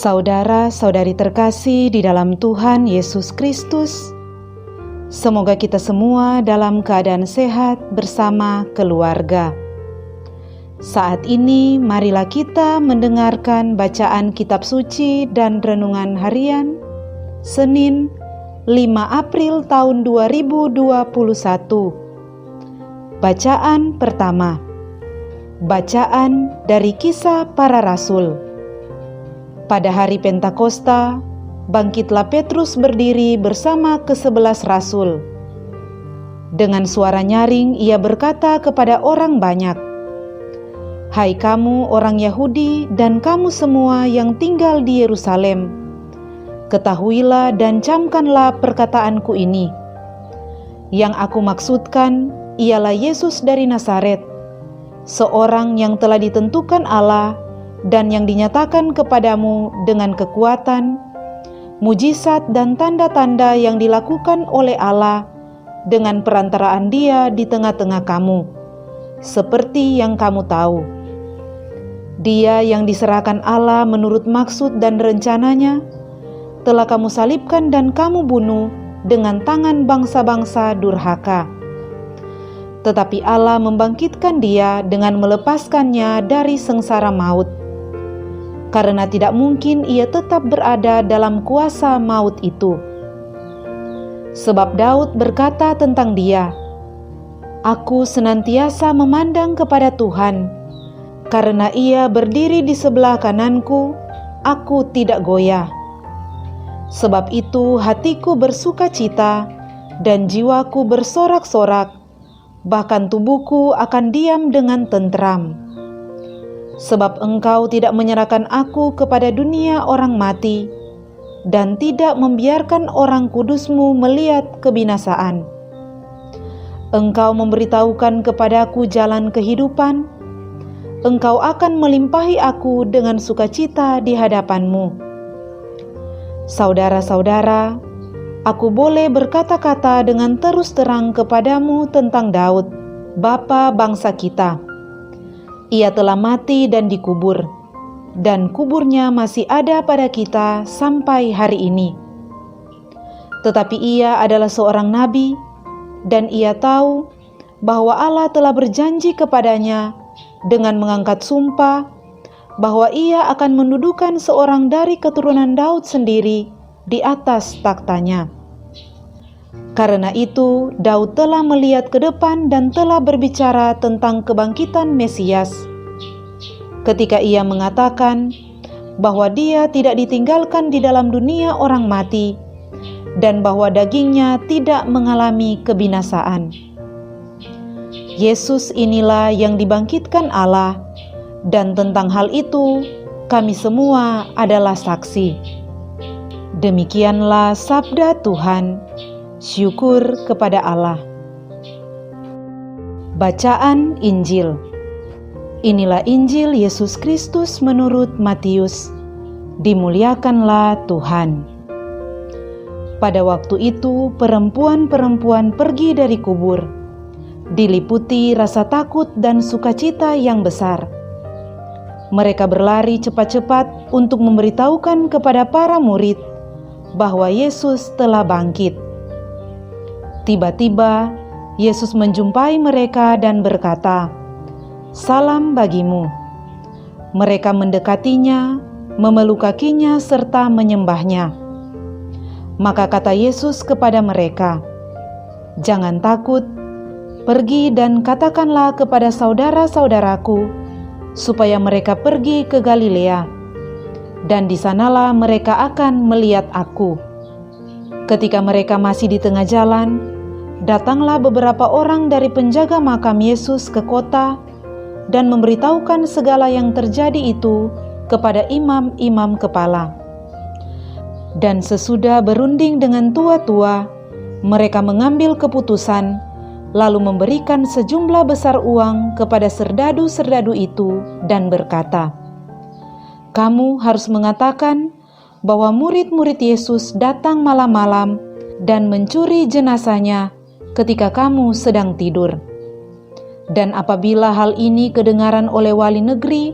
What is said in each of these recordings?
Saudara-saudari terkasih di dalam Tuhan Yesus Kristus, semoga kita semua dalam keadaan sehat bersama keluarga. Saat ini marilah kita mendengarkan bacaan kitab suci dan renungan harian Senin 5 April tahun 2021. Bacaan pertama. Bacaan dari Kisah Para Rasul. Pada hari Pentakosta, bangkitlah Petrus berdiri bersama ke-11 rasul. Dengan suara nyaring ia berkata kepada orang banyak, "Hai kamu orang Yahudi dan kamu semua yang tinggal di Yerusalem, ketahuilah dan camkanlah perkataanku ini. Yang aku maksudkan ialah Yesus dari Nazaret, seorang yang telah ditentukan Allah dan yang dinyatakan kepadamu dengan kekuatan, mujizat dan tanda-tanda yang dilakukan oleh Allah dengan perantaraan Dia di tengah-tengah kamu, seperti yang kamu tahu. Dia yang diserahkan Allah menurut maksud dan rencananya, telah kamu salibkan dan kamu bunuh dengan tangan bangsa-bangsa durhaka. Tetapi Allah membangkitkan Dia dengan melepaskannya dari sengsara maut, karena tidak mungkin ia tetap berada dalam kuasa maut itu. Sebab Daud berkata tentang Dia, "Aku senantiasa memandang kepada Tuhan, karena Ia berdiri di sebelah kananku, aku tidak goyah. Sebab itu hatiku bersukacita dan jiwaku bersorak-sorak, bahkan tubuhku akan diam dengan tentram. Sebab Engkau tidak menyerahkan aku kepada dunia orang mati, dan tidak membiarkan orang kudus-Mu melihat kebinasaan. Engkau memberitahukan kepadaku jalan kehidupan, Engkau akan melimpahi aku dengan sukacita di hadapan-Mu." Saudara-saudara, aku boleh berkata-kata dengan terus terang kepadamu tentang Daud, bapa bangsa kita. Ia telah mati dan dikubur, dan kuburnya masih ada pada kita sampai hari ini. Tetapi ia adalah seorang nabi, dan ia tahu bahwa Allah telah berjanji kepadanya dengan mengangkat sumpah bahwa ia akan mendudukan seorang dari keturunan Daud sendiri di atas takhtanya. Karena itu, Daud telah melihat ke depan dan telah berbicara tentang kebangkitan Mesias, ketika ia mengatakan bahwa dia tidak ditinggalkan di dalam dunia orang mati, dan bahwa dagingnya tidak mengalami kebinasaan. Yesus inilah yang dibangkitkan Allah, dan tentang hal itu kami semua adalah saksi. Demikianlah sabda Tuhan. Syukur kepada Allah. Bacaan Injil. Inilah Injil Yesus Kristus menurut Matius. Dimuliakanlah Tuhan. Pada waktu itu perempuan-perempuan pergi dari kubur, diliputi rasa takut dan sukacita yang besar. Mereka berlari cepat-cepat untuk memberitahukan kepada para murid bahwa Yesus telah bangkit. Tiba-tiba Yesus menjumpai mereka dan berkata, "Salam bagimu." Mereka mendekatinya, memeluk kakinya serta menyembahnya. Maka kata Yesus kepada mereka, "Jangan takut, pergi dan katakanlah kepada saudara-saudaraku supaya mereka pergi ke Galilea, dan di sanalah mereka akan melihat aku." Ketika mereka masih di tengah jalan, datanglah beberapa orang dari penjaga makam Yesus ke kota dan memberitahukan segala yang terjadi itu kepada imam-imam kepala. Dan sesudah berunding dengan tua-tua, mereka mengambil keputusan, lalu memberikan sejumlah besar uang kepada serdadu-serdadu itu dan berkata, "Kamu harus mengatakan bahwa murid-murid Yesus datang malam-malam dan mencuri jenazahnya ketika kamu sedang tidur. Dan apabila hal ini kedengaran oleh wali negeri,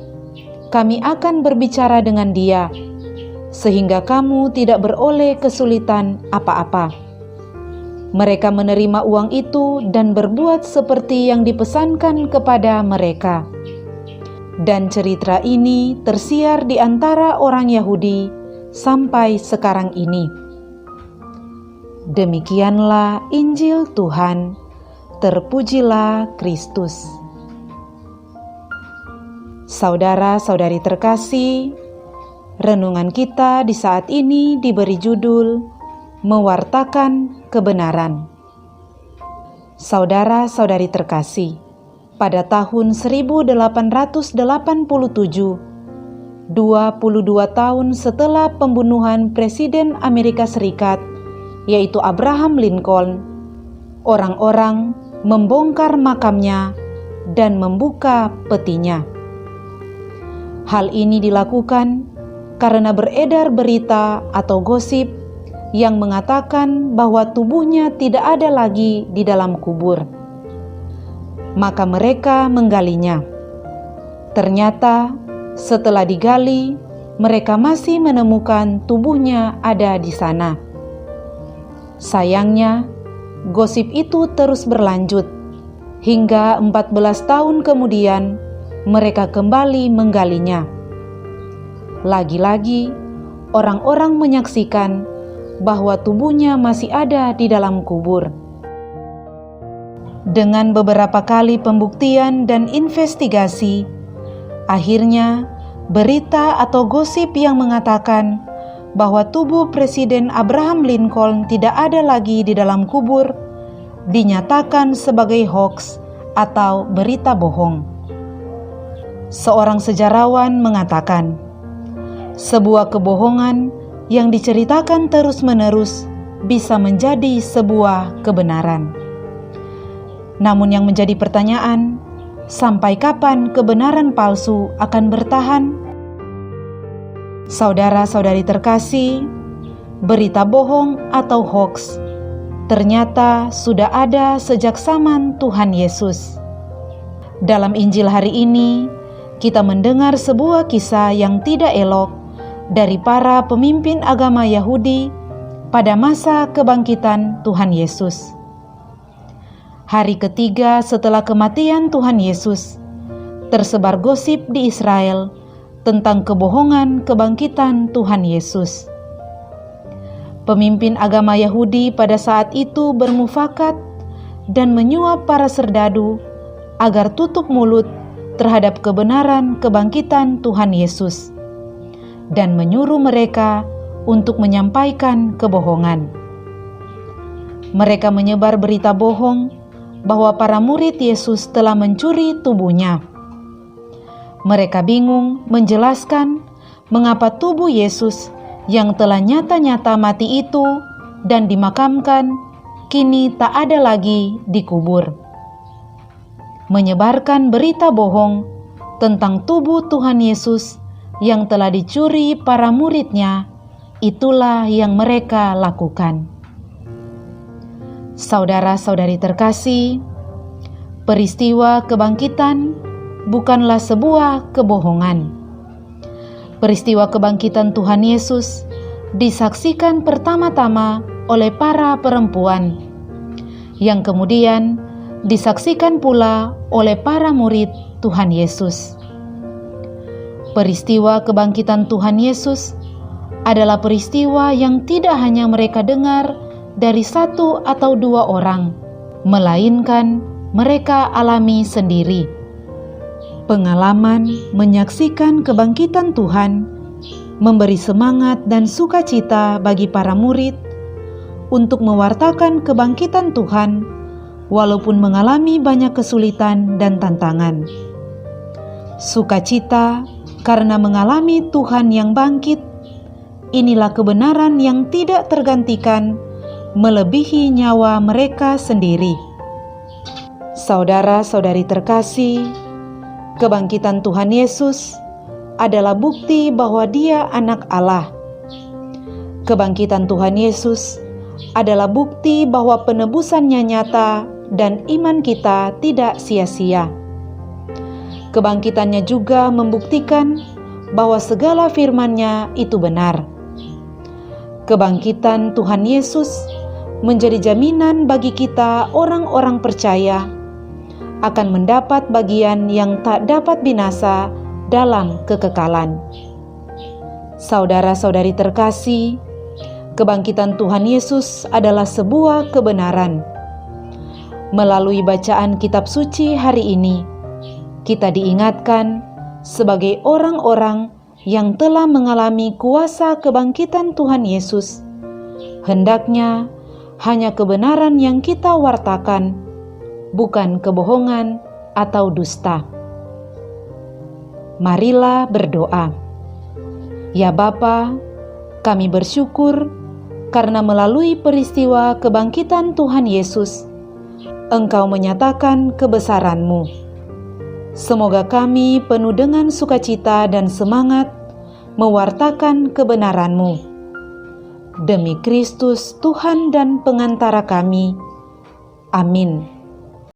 kami akan berbicara dengan dia, sehingga kamu tidak beroleh kesulitan apa-apa." Mereka menerima uang itu dan berbuat seperti yang dipesankan kepada mereka. Dan cerita ini tersiar di antara orang Yahudi sampai sekarang ini. Demikianlah Injil Tuhan. Terpujilah Kristus. Saudara-saudari terkasih, renungan kita di saat ini diberi judul Mewartakan Kebenaran. Saudara-saudari terkasih, pada tahun 1887, 22 tahun setelah pembunuhan Presiden Amerika Serikat, yaitu Abraham Lincoln, orang-orang membongkar makamnya dan membuka petinya. Hal ini dilakukan karena beredar berita atau gosip yang mengatakan bahwa tubuhnya tidak ada lagi di dalam kubur. Maka mereka menggalinya. Ternyata setelah digali, mereka masih menemukan tubuhnya ada di sana. Sayangnya, gosip itu terus berlanjut hingga 14 tahun kemudian mereka kembali menggalinya. Lagi-lagi, orang-orang menyaksikan bahwa tubuhnya masih ada di dalam kubur. Dengan beberapa kali pembuktian dan investigasi, akhirnya berita atau gosip yang mengatakan bahwa tubuh Presiden Abraham Lincoln tidak ada lagi di dalam kubur dinyatakan sebagai hoaks atau berita bohong. Seorang sejarawan mengatakan, sebuah kebohongan yang diceritakan terus-menerus bisa menjadi sebuah kebenaran. Namun yang menjadi pertanyaan, sampai kapan kebenaran palsu akan bertahan? Saudara-saudari terkasih, berita bohong atau hoaks ternyata sudah ada sejak zaman Tuhan Yesus. Dalam Injil hari ini, kita mendengar sebuah kisah yang tidak elok dari para pemimpin agama Yahudi pada masa kebangkitan Tuhan Yesus. Hari ketiga setelah kematian Tuhan Yesus, tersebar gosip di Israel tentang kebohongan kebangkitan Tuhan Yesus. Pemimpin agama Yahudi pada saat itu bermufakat dan menyuap para serdadu agar tutup mulut terhadap kebenaran kebangkitan Tuhan Yesus, dan menyuruh mereka untuk menyampaikan kebohongan. Mereka menyebar berita bohong bahwa para murid Yesus telah mencuri tubuhnya. Mereka bingung menjelaskan mengapa tubuh Yesus yang telah nyata-nyata mati itu dan dimakamkan kini tak ada lagi di kubur. Menyebarkan berita bohong tentang tubuh Tuhan Yesus yang telah dicuri para muridnya, itulah yang mereka lakukan. Saudara-saudari terkasih, peristiwa kebangkitan bukanlah sebuah kebohongan. Peristiwa kebangkitan Tuhan Yesus disaksikan pertama-tama oleh para perempuan, yang kemudian disaksikan pula oleh para murid Tuhan Yesus. Peristiwa kebangkitan Tuhan Yesus adalah peristiwa yang tidak hanya mereka dengar dari satu atau dua orang, melainkan mereka alami sendiri. Pengalaman menyaksikan kebangkitan Tuhan memberi semangat dan sukacita bagi para murid untuk mewartakan kebangkitan Tuhan walaupun mengalami banyak kesulitan dan tantangan. Sukacita karena mengalami Tuhan yang bangkit, inilah kebenaran yang tidak tergantikan, melebihi nyawa mereka sendiri. Saudara-saudari terkasih, kebangkitan Tuhan Yesus adalah bukti bahwa Dia anak Allah. Kebangkitan Tuhan Yesus adalah bukti bahwa penebusannya nyata dan iman kita tidak sia-sia. Kebangkitannya juga membuktikan bahwa segala firman-Nya itu benar. Kebangkitan Tuhan Yesus menjadi jaminan bagi kita orang-orang percaya akan mendapat bagian yang tak dapat binasa dalam kekekalan. Saudara-saudari terkasih, kebangkitan Tuhan Yesus adalah sebuah kebenaran. Melalui bacaan kitab suci hari ini, kita diingatkan sebagai orang-orang yang telah mengalami kuasa kebangkitan Tuhan Yesus. Hendaknya hanya kebenaran yang kita wartakan, bukan kebohongan atau dusta. Marilah berdoa. Ya Bapa, kami bersyukur karena melalui peristiwa kebangkitan Tuhan Yesus, Engkau menyatakan kebesaran-Mu. Semoga kami penuh dengan sukacita dan semangat mewartakan kebenaran-Mu. Demi Kristus Tuhan dan pengantara kami. Amin.